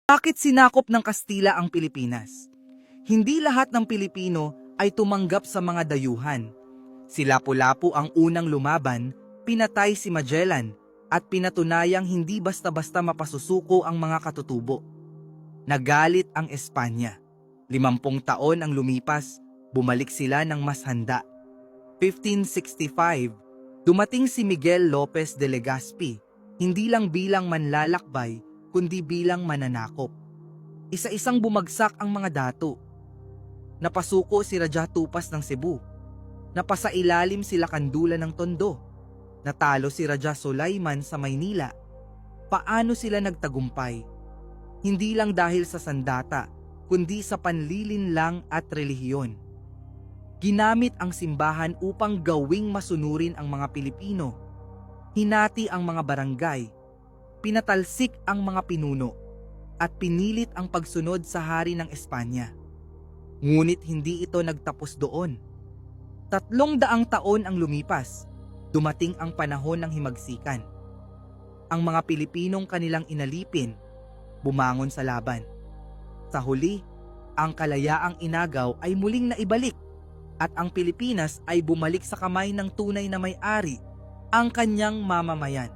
Bakit sinakop ng Kastila ang Pilipinas? Hindi lahat ng Pilipino ay tumanggap sa mga dayuhan. Si Lapu-Lapu ang unang lumaban, pinatay si Magellan, at pinatunayang hindi basta-basta mapasusuko ang mga katutubo. Nagalit ang Espanya. 50 taon ang lumipas, bumalik sila ng mas handa. 1565, dumating si Miguel Lopez de Legazpi, hindi lang bilang manlalakbay, kundi bilang mananakop. Isa-isang bumagsak ang mga dato. Napasuko si Raja Tupas ng Cebu. Napasailalim si Lakandula ng Tondo. Natalo si Raja Sulaiman sa Maynila. Paano sila nagtagumpay? Hindi lang dahil sa sandata, kundi sa panlilinlang at relihiyon. Ginamit ang simbahan upang gawing masunurin ang mga Pilipino. Hinati ang mga barangay. Pinatalsik ang mga pinuno. At pinilit ang pagsunod sa hari ng Espanya. Ngunit hindi ito nagtapos doon. 300 taon ang lumipas, dumating ang panahon ng himagsikan. Ang mga Pilipinong kanilang inalipin, bumangon sa laban. Sa huli, ang kalayaang inagaw ay muling naibalik at ang Pilipinas ay bumalik sa kamay ng tunay na may-ari, ang kanyang mamamayan.